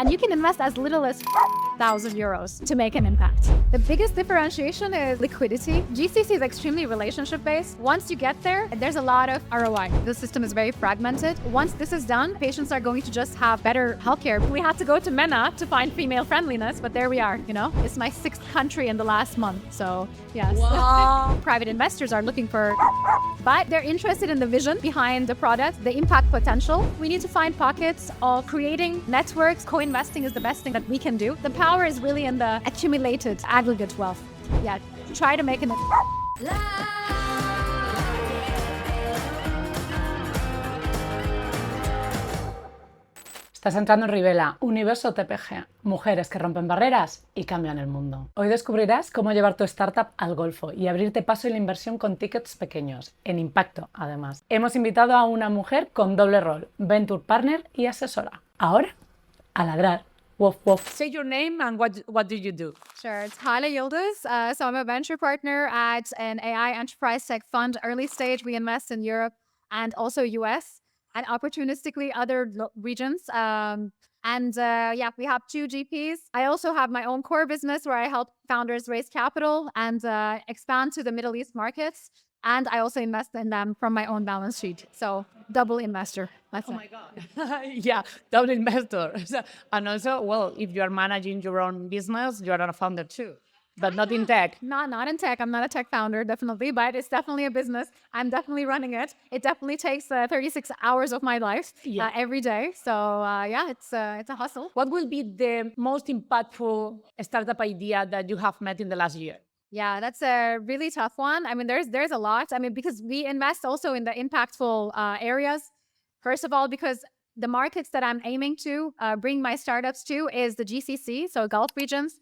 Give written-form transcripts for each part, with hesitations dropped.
And you can invest as little as €1,000 to make an impact. The biggest differentiation is liquidity. GCC is extremely relationship-based. Once you get there, there's a lot of ROI. The system is very fragmented. Once this is done, patients are going to just have better healthcare. We had to go to MENA to find female friendliness, but there we are, It's my 6th country in the last month, so yes. Wow. Private investors are looking for, but they're interested in the vision behind the product, the impact potential. We need to find pockets of creating networks. Co-investing is the best thing that we can do. The power is really in the accumulated aggregate wealth. Yeah, try to make an... Estás entrando en Rivela Universo TPG, mujeres que rompen barreras y cambian el mundo. Hoy descubrirás cómo llevar tu startup al golfo y abrirte paso en la inversión con tickets pequeños, en impacto además. Hemos invitado a una mujer con doble rol, venture partner y asesora. Ahora, a ladrar. Woof, woof. Say your name and what do you do? Sure, it's Hale Yildiz. So I'm a venture partner at an AI enterprise tech fund. Early stage, we invest in Europe and also US. And opportunistically other regions. We have 2 GPs. I also have my own core business where I help founders raise capital and expand to the Middle East markets. And I also invest in them from my own balance sheet. So double investor. That's my God. Yeah, double investor. And also, if you are managing your own business, you are a founder too. But not in tech. Not in tech. I'm not a tech founder, definitely, but it's definitely a business. I'm definitely running it. It definitely takes 36 hours of my life every day. So it's a hustle. What will be the most impactful startup idea that you have met in the last year? Yeah, that's a really tough one. I mean, there's a lot. I mean, because we invest also in the impactful areas. First of all, because the markets that I'm aiming to bring my startups to is the GCC, so Gulf regions.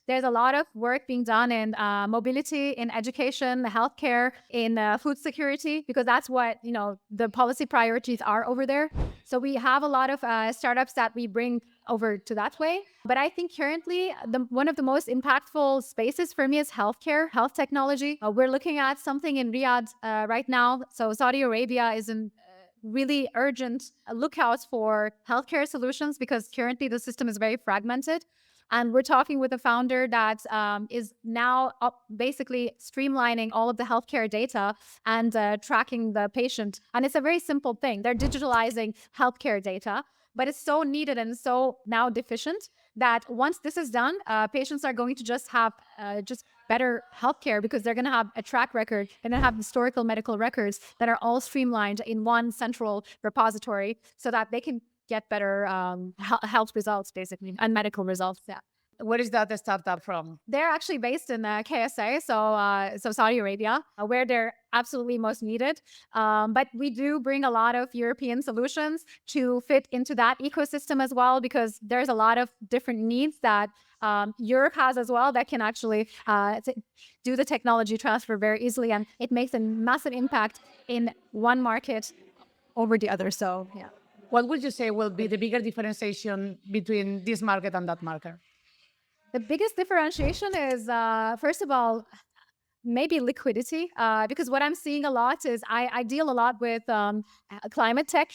There's a lot of work being done in mobility, in education, healthcare, in food security, because that's what, the policy priorities are over there. So we have a lot of startups that we bring over to that way. But I think currently, one of the most impactful spaces for me is healthcare, health technology. We're looking at something in Riyadh right now. So Saudi Arabia is in really urgent lookouts for healthcare solutions because currently the system is very fragmented. And we're talking with a founder that is now basically streamlining all of the healthcare data and tracking the patient. And it's a very simple thing. They're digitalizing healthcare data, but it's so needed and so now deficient that once this is done, patients are going to just have just better healthcare because they're going to have a track record and then have historical medical records that are all streamlined in one central repository so that they can get better health results, basically, and medical results. Yeah. Where is that startup from? They're actually based in KSA, so Saudi Arabia, where they're absolutely most needed. But we do bring a lot of European solutions to fit into that ecosystem as well, because there's a lot of different needs that Europe has as well that can actually do the technology transfer very easily. And it makes a massive impact in one market over the other. So, yeah. What would you say will be the bigger differentiation between this market and that market? The biggest differentiation is, first of all, maybe liquidity, because what I'm seeing a lot is I deal a lot with climate tech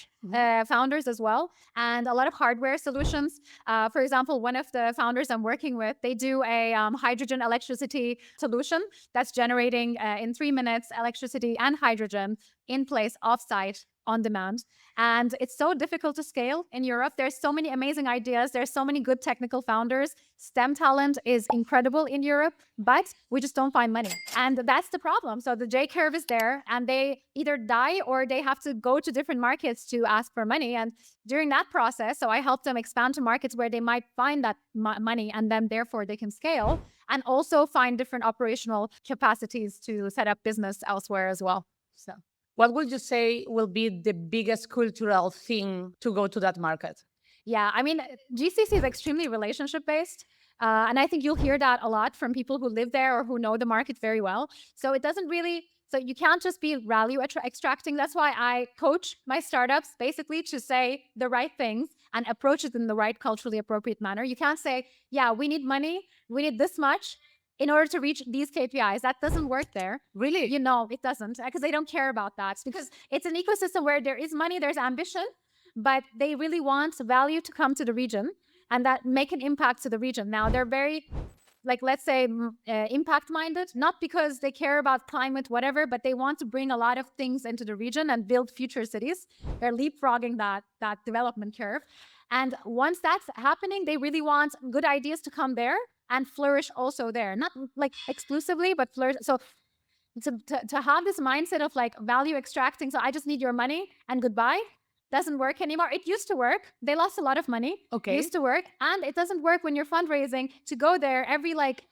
founders as well, and a lot of hardware solutions. For example, one of the founders I'm working with, they do a hydrogen electricity solution that's generating in 3 minutes electricity and hydrogen in place offsite on demand. And it's so difficult to scale in Europe. There's so many amazing ideas. There's so many good technical founders. STEM talent is incredible in Europe, but we just don't find money. And that's the problem. So the J curve is there and they either die or they have to go to different markets to ask for money. And during that process, so I help them expand to markets where they might find that money and then therefore they can scale and also find different operational capacities to set up business elsewhere as well. So. What would you say will be the biggest cultural thing to go to that market? Yeah, I mean, GCC is extremely relationship-based. And I think you'll hear that a lot from people who live there or who know the market very well. So it doesn't really, so you can't just be value extracting. That's why I coach my startups basically to say the right things and approach it in the right culturally appropriate manner. You can't say, yeah, we need money, we need this much in order to reach these KPIs. That doesn't work there. Really? It doesn't, because they don't care about that. Because it's an ecosystem where there is money, there's ambition, but they really want value to come to the region. and that make an impact to the region. Now, they're very, like, let's say, impact-minded, not because they care about climate, whatever, but they want to bring a lot of things into the region and build future cities. They're leapfrogging that development curve. And once that's happening, they really want good ideas to come there and flourish also there. Not like exclusively, but flourish. So to have this mindset of like value extracting, so I just need your money and goodbye, doesn't work anymore. It used to work. They lost a lot of money. Okay. It used to work. And it doesn't work when you're fundraising to go there every like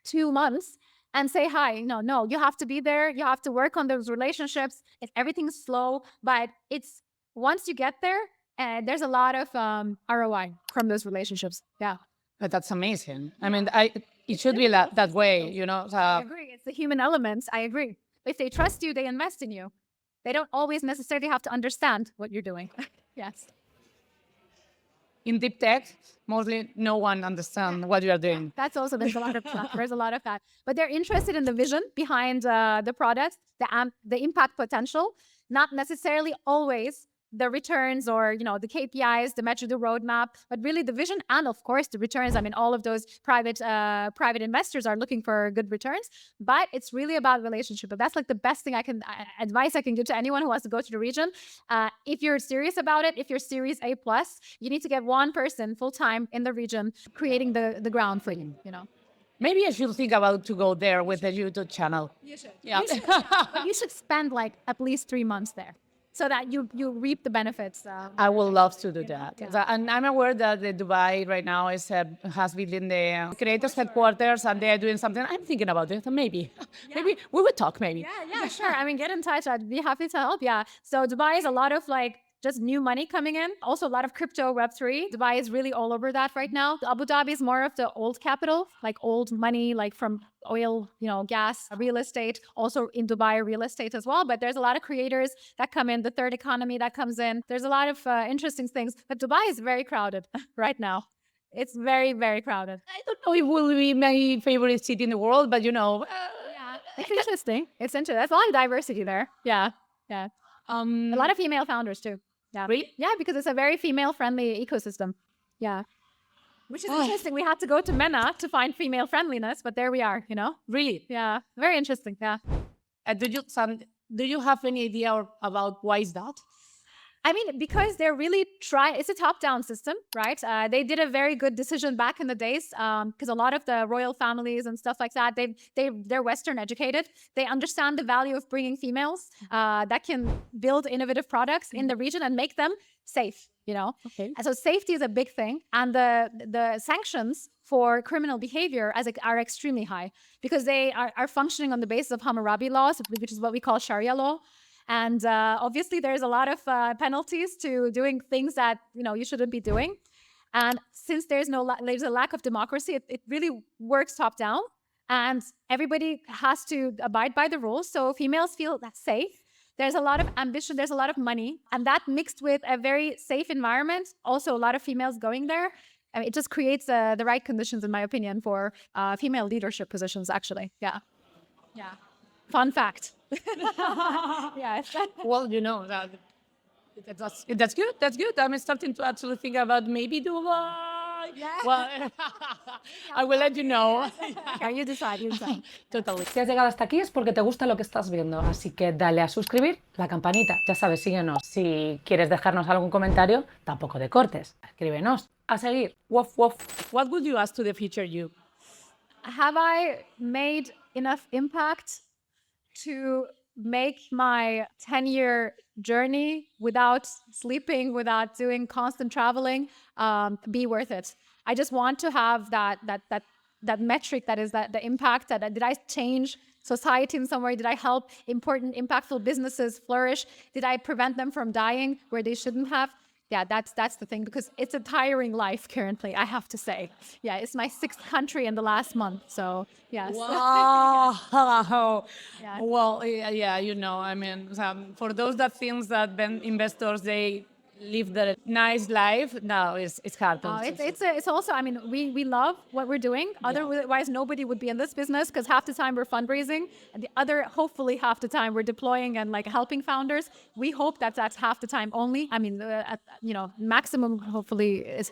2 months and say hi. No, you have to be there. You have to work on those relationships. Everything's slow, but it's once you get there, there's a lot of ROI from those relationships. Yeah. But that's amazing. I mean, it should be that way, you know. I agree. It's the human elements. I agree. If they trust you, they invest in you. They don't always necessarily have to understand what you're doing. Yes. In deep tech, mostly no one understands what you are doing. That's also, there's a lot of that. There's a lot of that. But they're interested in the vision behind the product, the impact potential, not necessarily always the returns or, you know, the KPIs, the measure, the roadmap, but really the vision and of course the returns. I mean, all of those private investors are looking for good returns, but it's really about relationship. But that's like the best thing advice I can give to anyone who wants to go to the region. If you're serious about it, if you're Series A+, you need to get one person full-time in the region creating the ground for you, you know. Maybe I should think about to go there with a YouTube channel. You should. Yeah. You should spend like at least 3 months there, so that you reap the benefits. I would love to do that. Yeah. And I'm aware that the Dubai right now has been in the creators headquarters and they're doing something. I'm thinking about it. Maybe we would talk maybe. Yeah, sure. I mean, get in touch. I'd be happy to help. Yeah. So Dubai is a lot of like just new money coming in. Also a lot of crypto, Web3. Dubai is really all over that right now. Abu Dhabi is more of the old capital, like old money, like from oil, you know, gas, real estate. Also in Dubai, real estate as well. But there's a lot of creators that come in, the third economy that comes in. There's a lot of interesting things. But Dubai is very crowded right now. It's very, very crowded. I don't know if it will be my favorite city in the world, but you know. Yeah, it's interesting. It's interesting. There's a lot of diversity there. Yeah. A lot of female founders too. Yeah. Really? Yeah, because it's a very female-friendly ecosystem. Yeah. Which is interesting. We had to go to MENA to find female friendliness, but there we are, you know? Really? Yeah. Very interesting. Yeah. Do you have any idea about why is that? I mean, because they're really it's a top-down system, right? They did a very good decision back in the days because a lot of the royal families and stuff like that, they're Western educated. They understand the value of bringing females that can build innovative products in the region and make them safe, you know? Okay. And so safety is a big thing. And the sanctions for criminal behavior are extremely high because they are functioning on the basis of Hammurabi laws, which is what we call Sharia law. And obviously, there's a lot of penalties to doing things that, you know, you shouldn't be doing. And since there's a lack of democracy, it really works top down. And everybody has to abide by the rules. So females feel that's safe. There's a lot of ambition. There's a lot of money. And that mixed with a very safe environment, also a lot of females going there. I mean, it just creates the right conditions, in my opinion, for female leadership positions, actually. Yeah. Fun fact. Yeah. Well, you know, that's good. That's good. I'm starting to actually think about maybe Dubai. Yeah. Well, I will let you know. Okay, you decide. Totally. Si has llegado hasta aquí es porque te gusta lo que estás viendo. Así que dale a suscribir, la campanita. Ya sabes, síguenos. Si quieres dejarnos algún comentario, tampoco te cortes. Escríbenos. A seguir. Wof, wof. What would you ask to the future you? Have I made enough impact to make my 10-year journey without sleeping, without doing constant traveling, be worth it? I just want to have that metric that is the impact. Did I change society in some way? Did I help important, impactful businesses flourish? Did I prevent them from dying where they shouldn't have? Yeah, that's the thing, because it's a tiring life currently, I have to say. Yeah, it's my 6th country in the last month, so yes. Wow. Yeah. Well, yeah, you know, I mean, for those that think that investors, they live the nice life, no, it's hard. It's also, I mean, we love what we're doing. Otherwise, nobody would be in this business, because half the time we're fundraising, and the other, hopefully half the time we're deploying and like helping founders. We hope that's half the time only. I mean, you know, maximum, hopefully, it's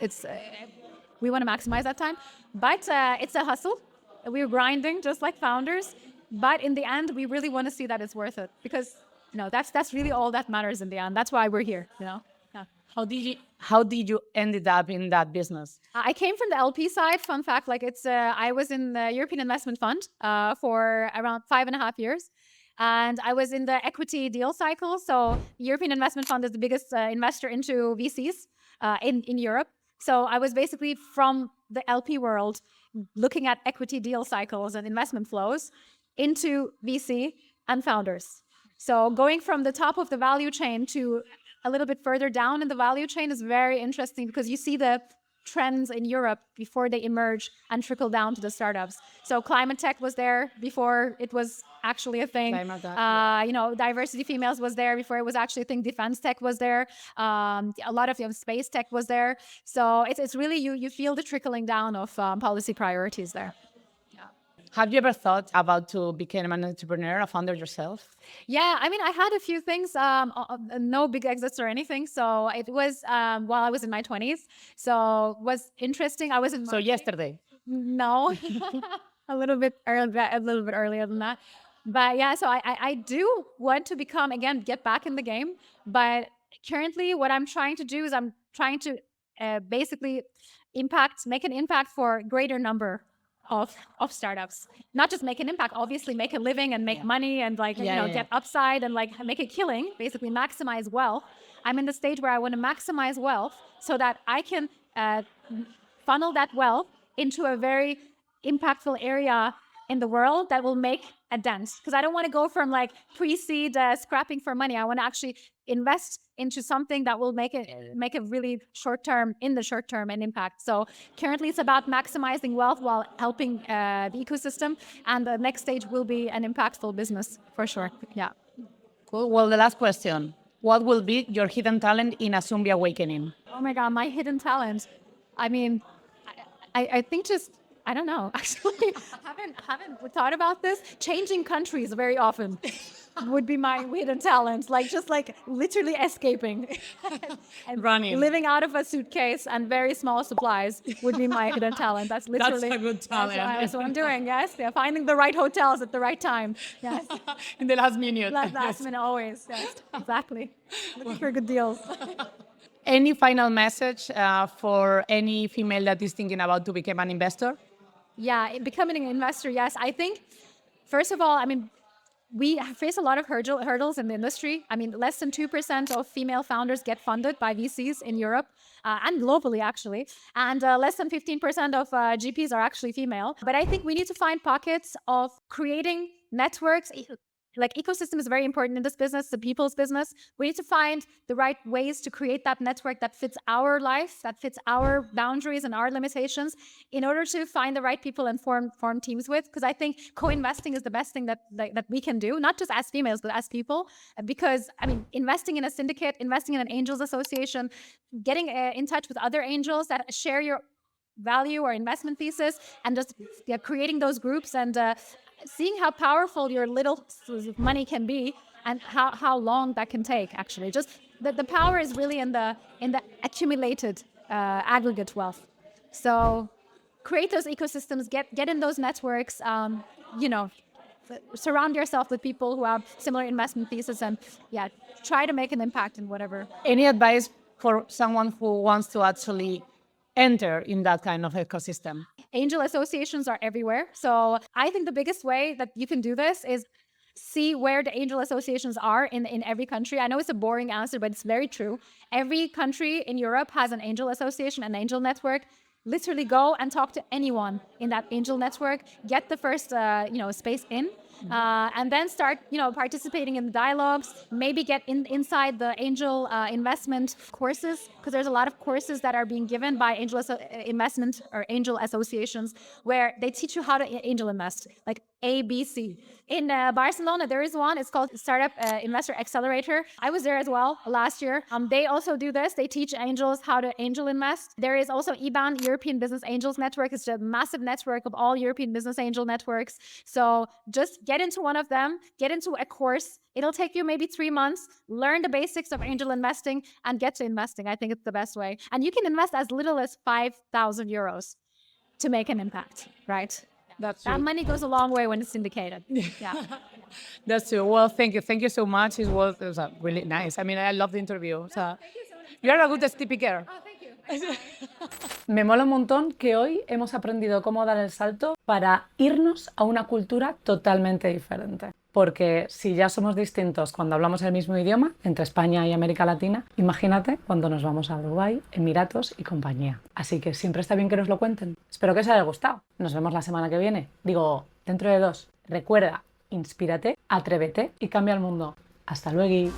we want to maximize that time. But it's a hustle. We're grinding just like founders. But in the end, we really want to see that it's worth it, because that's really all that matters in the end. That's why we're here. Yeah. How did you ended up in that business? I came from the LP side. Fun fact, I was in the European Investment Fund for around 5.5 years. And I was in the equity deal cycle. So European Investment Fund is the biggest investor into VCs in Europe. So I was basically from the LP world looking at equity deal cycles and investment flows into VC and founders. So going from the top of the value chain to a little bit further down in the value chain is very interesting, because you see the trends in Europe before they emerge and trickle down to the startups. So climate tech was there before it was actually a thing. Diversity females was there before it was actually a thing. Defense tech was there. A lot of space tech was there. So it's really, you feel the trickling down of policy priorities there. Have you ever thought about to become an entrepreneur, a founder yourself? Yeah, I mean, I had a few things, no big exits or anything. So it was while I was in my 20s. So it was interesting. I was in. So yesterday? No, a little bit earlier than that. But yeah, so I do want to get back in the game. But currently, what I'm trying to do is I'm trying to basically make an impact for a greater number of startups. Not just make an impact, obviously make a living and make money and get upside and make a killing, basically maximize wealth. I'm in the stage where I want to maximize wealth so that I can funnel that wealth into a very impactful area in the world that will make a dent. Because I don't want to go from pre-seed scrapping for money. I want to actually invest into something that will make a really short term an impact. So currently it's about maximizing wealth while helping the ecosystem. And the next stage will be an impactful business for sure. Yeah. Cool. Well, the last question. What will be your hidden talent in a zombie awakening? Oh my God, my hidden talent. I mean, I think I don't know, actually. haven't thought about this. Changing countries very often would be my hidden talent. Literally escaping. And running. Living out of a suitcase and very small supplies would be my hidden talent. That's literally. That's a good talent. That's what I'm doing, yes. Yeah, finding the right hotels at the right time. Yes. In the last minute. Last minute, always. Yes, exactly. Looking for good deals. Any final message for any female that is thinking about to become an investor? Yeah, becoming an investor, yes. I think, first of all, we face a lot of hurdles in the industry. Less than 2% of female founders get funded by VCs in Europe and globally, actually. And less than 15% of GPs are actually female. But I think we need to find pockets of creating networks. Ecosystem is very important in this business, the people's business. We need to find the right ways to create that network that fits our life, that fits our boundaries and our limitations, in order to find the right people and form teams with. Because I think co-investing is the best thing that we can do, not just as females, but as people. Because, investing in a syndicate, investing in an angels association, getting in touch with other angels that share your value or investment thesis, and just creating those groups and seeing how powerful your little money can be and how long that can take, actually. Just the power is really in the accumulated aggregate wealth. So create those ecosystems, get in those networks, surround yourself with people who have similar investment thesis, and try to make an impact in whatever. Any advice for someone who wants to actually enter in that kind of ecosystem? Angel associations are everywhere. So I think the biggest way that you can do this is see where the angel associations are in every country. I know it's a boring answer, but it's very true. Every country in Europe has an angel association, an angel network. Literally go and talk to anyone in that angel network, get the first space in, and then start participating in the dialogues. Maybe get inside the angel investment courses, because there's a lot of courses that are being given by investment or angel associations where they teach you how to angel invest, like ABC. In Barcelona, there is one. It's called Startup Investor Accelerator. I was there as well last year. They also do this. They teach angels how to angel invest. There is also EBAN, European Business Angels Network. It's a massive network of all European business angel networks. So just get into one of them, get into a course. It'll take you maybe 3 months, learn the basics of angel investing and get to investing. I think it's the best way. And you can invest as little as 5,000 euros to make an impact, right? That's That true. money goes a long way when it's syndicated. Yeah. That's true. Well, thank you. Thank you so much. It was really nice. I mean, I love the interview. So, you are a good speaker. Me mola un montón que hoy hemos aprendido cómo dar el salto para irnos a una cultura totalmente diferente. Porque si ya somos distintos cuando hablamos el mismo idioma, entre España y América Latina, imagínate cuando nos vamos a Dubái, Emiratos y compañía. Así que siempre está bien que nos lo cuenten. Espero que os haya gustado. Nos vemos la semana que viene. Digo, dentro de 2. Recuerda, inspírate, atrévete y cambia el mundo. Hasta luego.